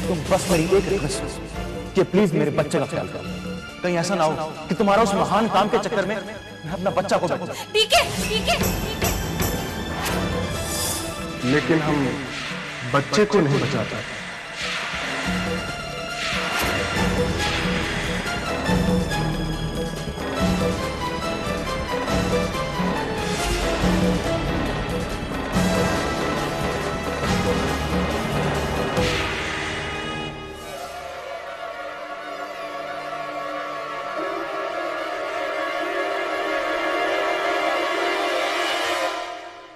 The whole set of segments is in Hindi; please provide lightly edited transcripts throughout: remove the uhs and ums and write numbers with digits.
तुम बस मेरी एक रिक्वेस्ट कि प्लीज मेरे बच्चे का ख्याल करो। कहीं ऐसा ना हो कि तुम्हारा उस महान काम के चक्कर में मैं अपना बच्चा को बैठ जाऊं। ठीक है ठीक है ठीक है। लेकिन हम बच्चे को नहीं बचाते।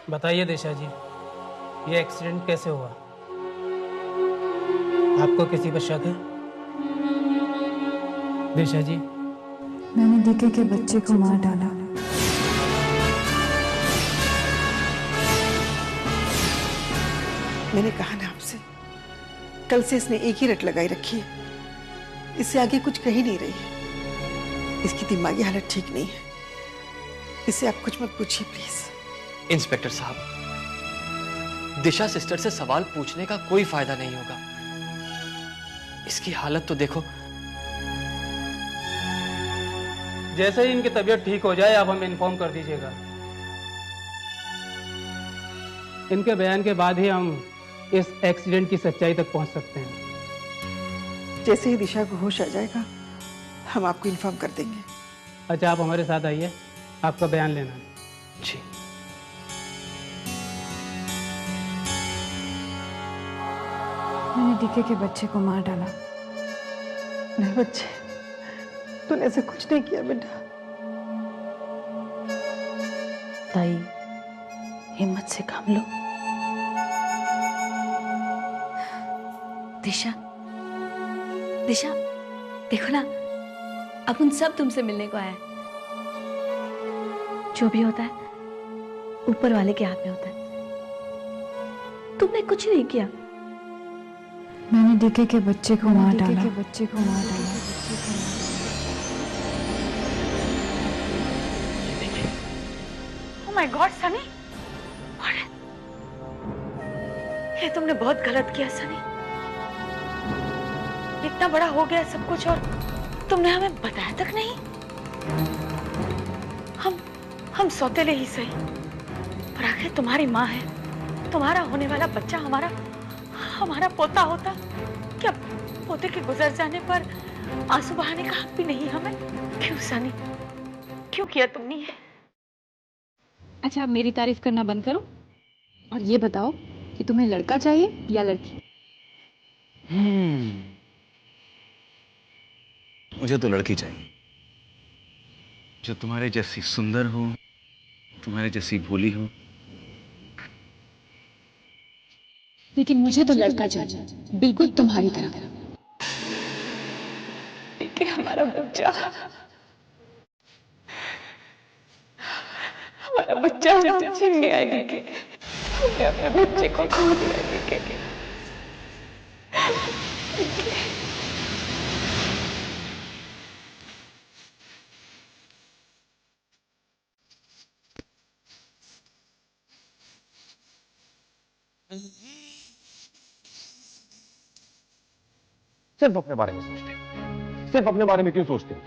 बताइए दिशा जी, ये एक्सीडेंट कैसे हुआ? आपको किसी पर शक है? दिशा जी, मैंने डीके के बच्चे को मार डाला। मैंने कहा ना आपसे, कल से इसने एक ही रट लगाई रखी है, इससे आगे कुछ कही नहीं रही है। इसकी दिमागी हालत ठीक नहीं है, इससे आप कुछ मत पूछिए प्लीज। इंस्पेक्टर साहब, दिशा सिस्टर से सवाल पूछने का कोई फायदा नहीं होगा। इसकी हालत तो देखो। जैसे ही इनकी तबीयत ठीक हो जाए आप हमें इन्फॉर्म कर दीजिएगा। इनके बयान के बाद ही हम इस एक्सीडेंट की सच्चाई तक पहुंच सकते हैं। जैसे ही दिशा को होश आ जाएगा हम आपको इन्फॉर्म कर देंगे। अच्छा, आप हमारे साथ आइए, आपका बयान लेना है। जी। मैंने डीके के बच्चे को मार डाला। नहीं बच्चे, तूने ऐसे कुछ नहीं किया बेटा। ताई, हिम्मत से काम लो। दिशा, दिशा, देखो ना, अपन सब तुमसे मिलने को आए हैं। जो भी होता है ऊपर वाले के हाथ में होता है। तुमने कुछ नहीं किया। मैंने डीके के बच्चे को मार डाला। ओह माय गॉड सनी, ये तुमने बहुत गलत किया सनी। इतना बड़ा हो गया सब कुछ और तुमने हमें बताया तक नहीं। हम सौतेले ही सही, पर आखिर तुम्हारी माँ है, तुम्हारा होने वाला बच्चा हमारा पोता होता। क्या पोते के गुजर जाने पर आंसू बहाने का हक भी नहीं हमें? क्यों सनी, क्यों किया तुमने ये? अच्छा, आप मेरी तारीफ करना बंद करो और ये बताओ कि तुम्हें लड़का चाहिए या लड़की? मुझे तो लड़की चाहिए, जो तुम्हारे जैसी सुंदर हो, तुम्हारे जैसी भोली हो। लेकिन मुझे तो लड़का चाहिए, बिल्कुल तुम्हारी तरह। लेकिन हमारा बच्चा हम छीन गया है। हमने अपने बच्चे को खो दिया। सिर्फ अपने बारे में सोचते हैं, सिर्फ अपने बारे में क्यों सोचते हैं?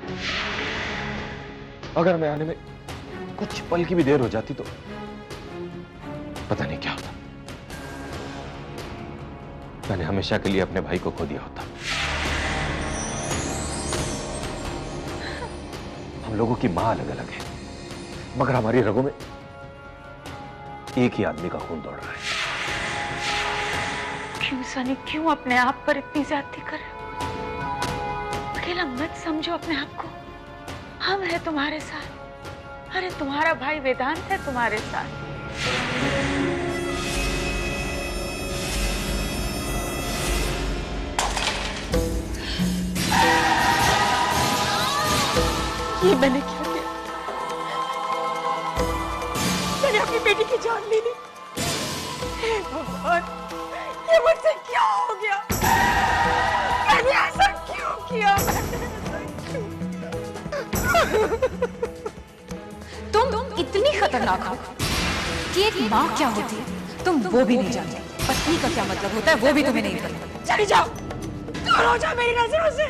अगर मैं आने में कुछ पल की भी देर हो जाती तो पता नहीं क्या होता। मैंने हमेशा के लिए अपने भाई को खो दिया होता। हम लोगों की मां अलग अलग है, मगर हमारी रगों में एक ही आदमी का खून दौड़ रहा है। क्यों सनी, क्यों अपने आप पर इतनी ज्यादती कर? अकेला मत समझो अपने आप को। हम हैं तुम्हारे साथ। अरे तुम्हारा भाई वेदांत है तुम्हारे साथ। ये मैंने क्या किया? मैंने अपनी बेटी की जान ले ली। हे भगवान, ये मुझसे क्या हो गया? मैंने ऐसा क्यों किया? तुम इतनी खतरनाक हो कि एक माँ क्या होती है तुम वो भी नहीं जानते। पत्नी का क्या मतलब होता है वो भी तुम्हें नहीं पता। चली जाओ। दूर हो जा मेरी नजरों से,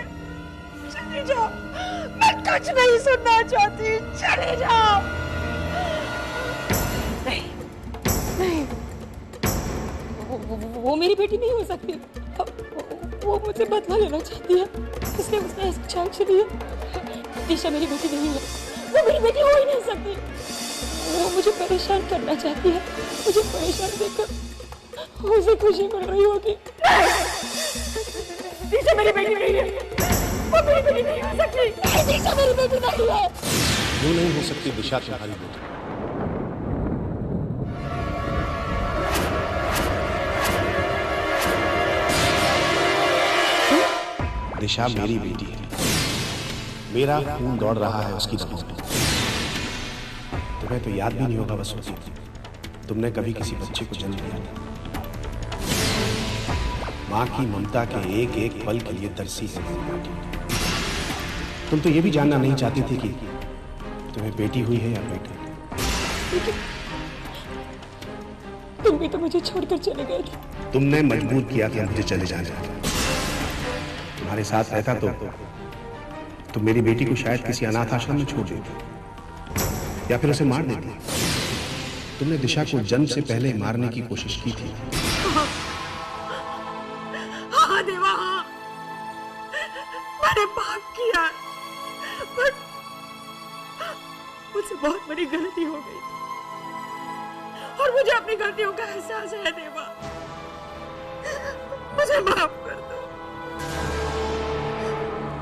चले जाओ, मैं कुछ नहीं सुनना चाहती, चले जाओ। नहीं नहीं, वो मेरी बेटी नहीं हो सकती। वो मुझसे बदला लेना चाहती है, इसलिए उसने ऐसा चाल चली है। दिशा मेरी बेटी नहीं है, वो मेरी बेटी हो ही नहीं सकती। वो मुझे परेशान करना चाहती है, मुझे परेशान देखकर उसे खुशी मिल रही होगी। दिशा मेरी बेटी नहीं है, वो मेरी बेटी नहीं हो सकती। दिशा मेरी बेटी नहीं है। वो नहीं हो सकती दिशा तुम्हारी बेटी। दिशा मेरी बेटी है, मेरा खून दौड़ रहा है उसकी नसों में। तुम्हें तो याद भी नहीं होगा बसंती, तुमने कभी किसी बच्चे को जन्म दिया था। माँ की ममता के एक एक पल के लिए तरसी है बेटी। तुम तो ये भी जानना नहीं चाहती थी कि तुम्हें बेटी हुई है या बेटा। तुम भी तो मुझे छोड़कर चले गए थे। तुमने मजबूर किया था मुझे चले जाने का। तुम्हारे साथ रहता तो मेरी बेटी को शायद किसी अनाथ आश्रम में छोड़ देती या फिर उसे मार देती। तुमने दिशा को जन्म से पहले मारने की कोशिश की थी। हाँ देवा, हाँ, मैंने पाप किया, पर मुझसे बहुत बड़ी गलती हो गई और मुझे अपनी गलतियों का एहसास है देवा। मुझे माफ कर दो,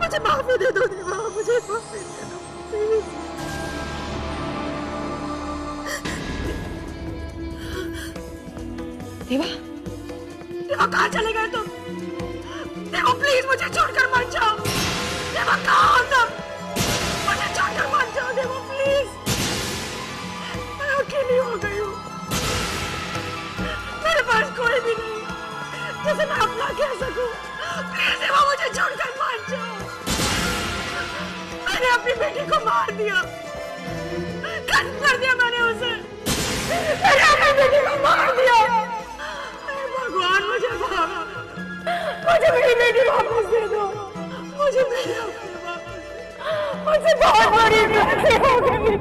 मुझे माफी दे दो देवा, मुझे माफी दे दो प्लीज। देवा, देवा कहाँ चले गए तुम? देवा प्लीज मुझे छोड़कर मत जाओ। देवा कहाँ हो तुम? मुझे छोड़कर मत जाओ देवा प्लीज। मैं अकेली हो गई हूँ, मेरे पास कोई भी नहीं जिसे मैं अपना कह सकूं। प्लीज देवा मुझे छोड़कर मत जाओ। मैंने अपनी बेटी को मार दिया, खत्म कर दिया मैंने उसे। मैंने अपनी बेटी को मार दिया। भगवान मुझे मुझे मेरी बेटी वापस दे दो, मुझे मेरी बेटी वापस। मुझसे बहुत बड़ी गलती हो गई।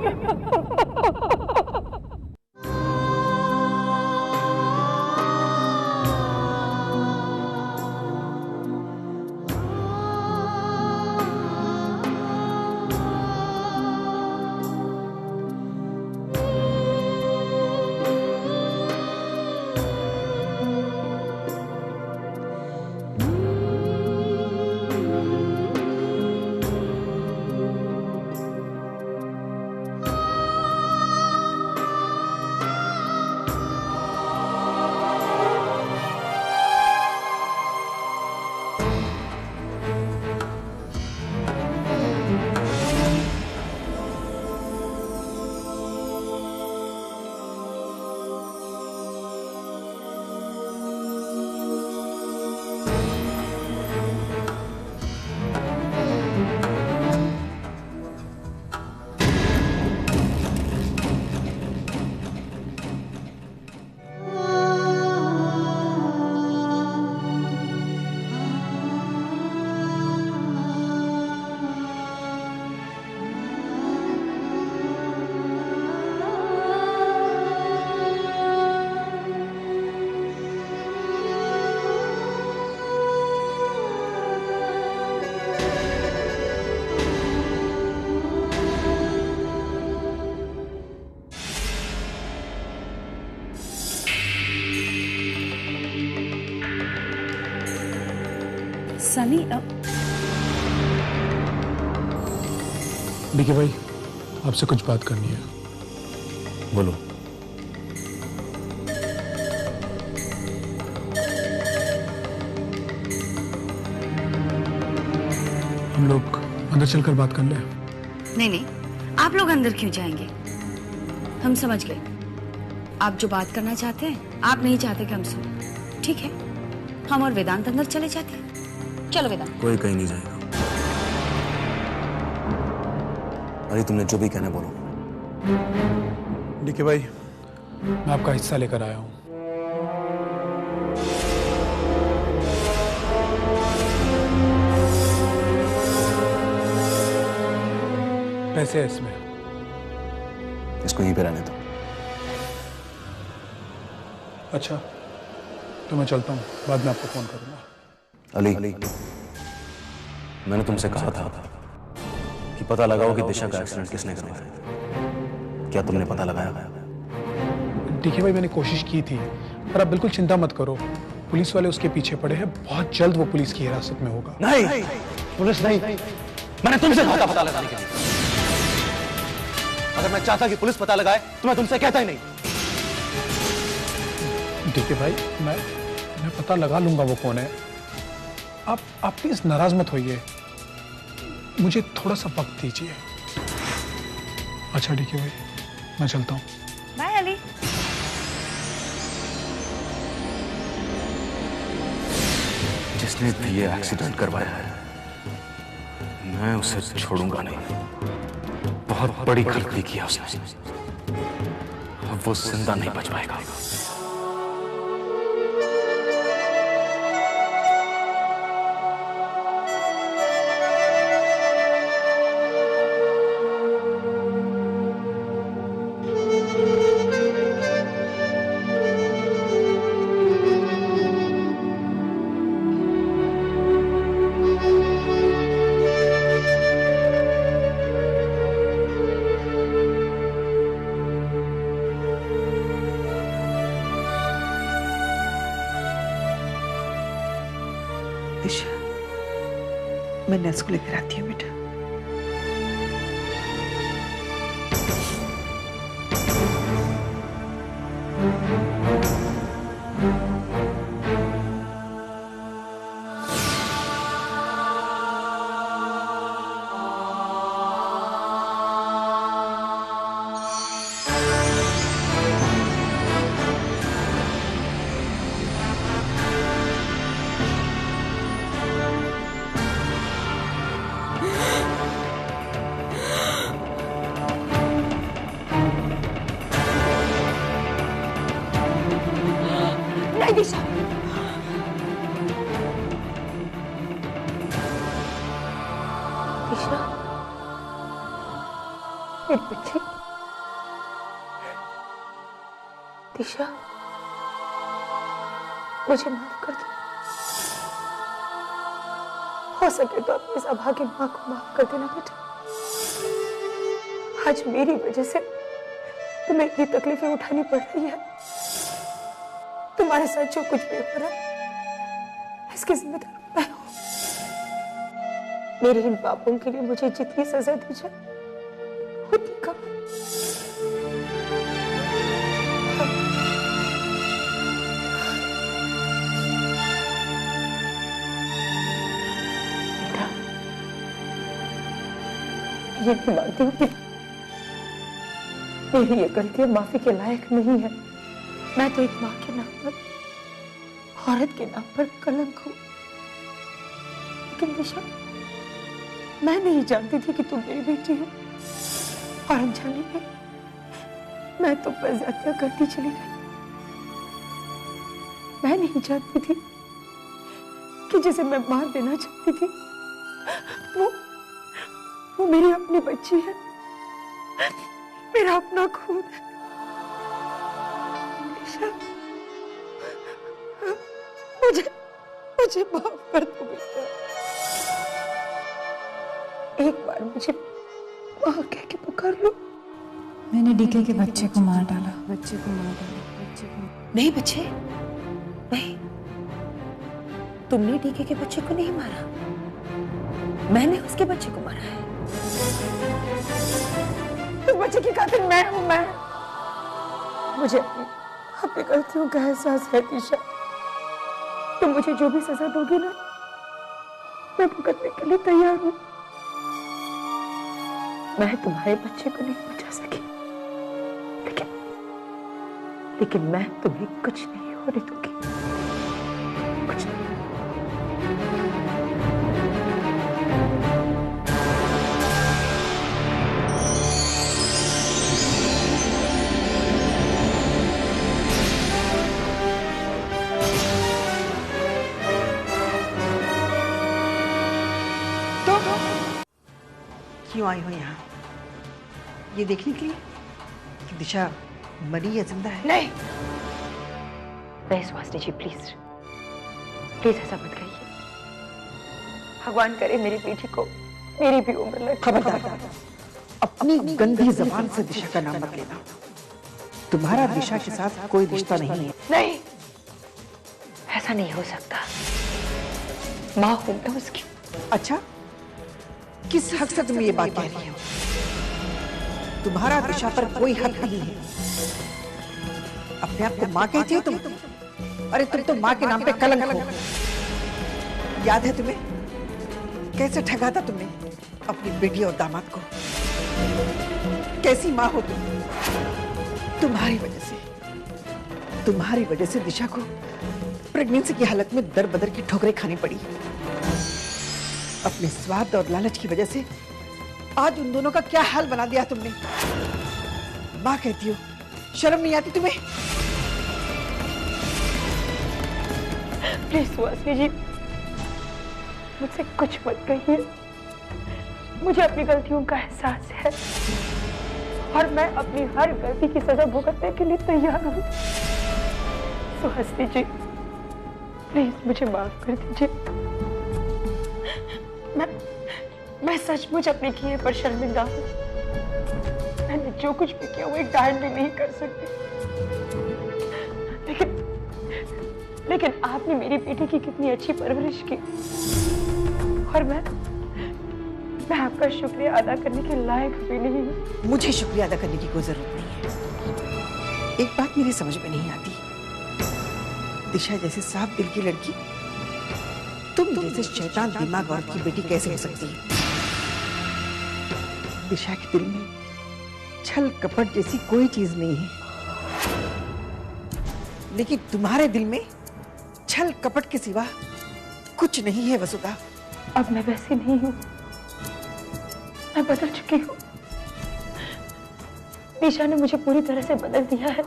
सनी, डीके भाई, आपसे कुछ बात करनी है। बोलो। हम लोग अंदर चलकर बात कर लें। नहीं नहीं, आप लोग अंदर क्यों जाएंगे? हम समझ गए, आप जो बात करना चाहते हैं आप नहीं चाहते कि हम सुने। ठीक है, हम और वेदांत अंदर चले जाते हैं। चलो वेदांत। कोई कहीं नहीं जाएगा। अरे तुमने जो भी कहना बोलो। डीके भाई, मैं आपका हिस्सा लेकर आया हूं। पैसे हैं इसमें। इसको यहीं पे रहने दो। अच्छा, तो मैं चलता हूँ, बाद में आपको फोन करूंगा। अली, मैंने तुमसे कहा था कि पता लगाओ कि दिशा का एक्सीडेंट किसने करवाया। क्या तुमने पता लगाया? डीके भाई, मैंने कोशिश की थी, पर आप बिल्कुल चिंता मत करो, पुलिस वाले उसके पीछे पड़े हैं, बहुत जल्द वो पुलिस की हिरासत में होगा। नहीं, पुलिस नहीं, मैंने तुमसे कहा था पता लगाने के लिए। अगर मैं चाहता कि पुलिस पता लगाए तो मैं तुमसे कहता ही नहीं। डीके भाई, मैं पता लगा लूंगा वो कौन है। आप प्लीज नाराज मत होइए, मुझे थोड़ा सा वक्त दीजिए। अच्छा डीके भाई, मैं चलता हूँ। बाय अली। जिसने भी ये एक्सीडेंट करवाया है, मैं उसे छोड़ूंगा नहीं। बहुत बड़ी गलती किया उसने, अब वो जिंदा नहीं बच पाएगा। दिशा, मैं नर्स को लेकर आती हूँ बेटा। दिशा, दिशा, मेरी बच्ची, दिशा, मुझे माफ कर दो। हो सके तो अपनी इस अभागी माँ को माफ कर देना बेटा। आज मेरी वजह से तुम्हें इतनी तकलीफें उठानी पड़ रही है। तुम्हारे साथ जो कुछ भी हो रहा है, इसकी जिम्मेदार मैं हूं। मेरे इन पापों के लिए मुझे जितनी सजा दी जाए उतनी कम है। बेटा, ये भी मानती हूँ कि मेरी ये गलतियां माफी के लायक नहीं है। मैं तो एक माँ के नाम पर, औरत के नाम पर कलंक हूं। लेकिन दिशा, मैं नहीं जानती थी कि तुम मेरी बेटी हो, और अनजाने में मैं तुम पर ज्यादतियां करती चली गई। मैं नहीं जानती थी कि जिसे मैं मार देना चाहती थी वो मेरी अपनी बच्ची है, मेरा अपना खून है। मुझे माफ कर दो बेटा। एक बार मुझे माँ कह के पुकार लो। मैंने डीके के बच्चे को मार डाला। नहीं बच्चे, नहीं, तुमने डीके के बच्चे को नहीं मारा, मैंने उसके बच्चे को मारा है। उस बच्चे की कातिल मैं हूं। मैं मुझे अपनी गलतियों का एहसास है दिशा। तुम मुझे जो भी सजा दोगी ना, मैं भुगतने के लिए तैयार हूं। मैं तुम्हारे बच्चे को नहीं बचा सकी, लेकिन मैं तुम्हें कुछ नहीं होने दूंगी, कुछ नहीं। क्यों आई हो यहाँ? ये देखने के लिए कि दिशा मरी या जिंदा है? नहीं नहीं सुहासिनी जी, प्लीज प्लीज ऐसा मत कहिए। भगवान करे मेरी बेटी को मेरी भी उम्र लगे। खबरदार, अपनी गंदी जबान से दिशा का नाम मत लेना। तुम्हारा दिशा के साथ कोई रिश्ता नहीं है। नहीं, ऐसा नहीं हो सकता। माँ हूं मैं उसकी। अच्छा, किस हक से तुम ये बात कह रही हो? तुम्हारा दिशा पर कोई हक नहीं है। अपने आप को माँ कहती हो तुम? अरे तुम तो माँ के नाम पे कलंक हो। याद है तुम्हें कैसे ठगा था तुमने अपनी बेटी और दामाद को? कैसी माँ हो तुम? तुम्हारी वजह से दिशा को प्रेगनेंसी की हालत में दर बदर की ठोकरें खानी पड़ी। अपने स्वार्थ और लालच की वजह से आज उन दोनों का क्या हाल बना दिया तुमने। माँ कहती हो, शर्म नहीं आती तुम्हें? प्लीज सुहासिनी जी, मुझसे कुछ मत कहिए। मुझे अपनी गलतियों का एहसास है और मैं अपनी हर गलती की सजा भुगतने के लिए तैयार हूँ। सुहासिनी जी, प्लीज मुझे माफ कर दीजिए। मैं सचमुच अपने किए पर शर्मिंदा हूँ। मैंने जो कुछ भी किया वो एक डायन भी नहीं कर सकती। लेकिन आपने मेरी बेटी की कितनी अच्छी परवरिश की और मैं आपका शुक्रिया अदा करने के लायक भी नहीं हूँ। मुझे शुक्रिया अदा करने की कोई जरूरत नहीं है। एक बात मेरी समझ में नहीं आती, दिशा जैसे साफ दिल की लड़की तुम जैसे शैतान दिमाग औरत की बेटी कैसे हो सकती है? दिशा के दिल में छल कपट जैसी कोई चीज नहीं है, लेकिन तुम्हारे दिल में छल कपट के सिवा कुछ नहीं है वसुधा। अब मैं वैसी नहीं हूँ, मैं बदल चुकी हूँ। दिशा ने मुझे पूरी तरह से बदल दिया है।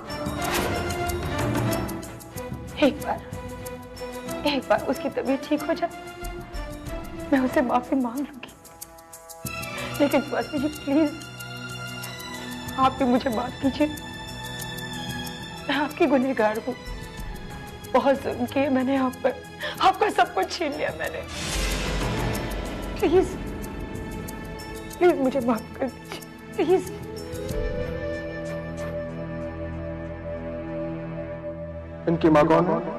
एक बार उसकी तबीयत ठीक हो जाए, मैं उसे माफी मांग लूंगी। लेकिन सुहासिनी जी प्लीज, आप भी मुझे माफ कीजिए। मैं आपकी गुनहगार हूँ। बहुत जुल्म किए मैंने आप पर, आपका सब कुछ छीन लिया मैंने। प्लीज प्लीज मुझे माफ कर दीजिए, प्लीज। इनकी माँ कौन है?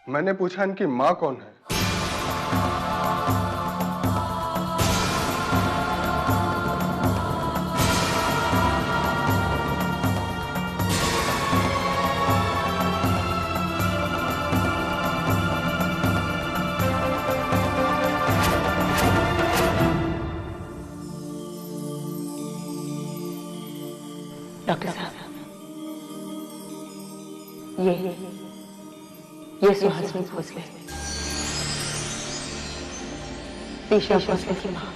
मैंने पूछा इनकी माँ कौन है? डॉक्टर साहब, ये सुहासिनी भोसले, दिशा भोसले की माँ।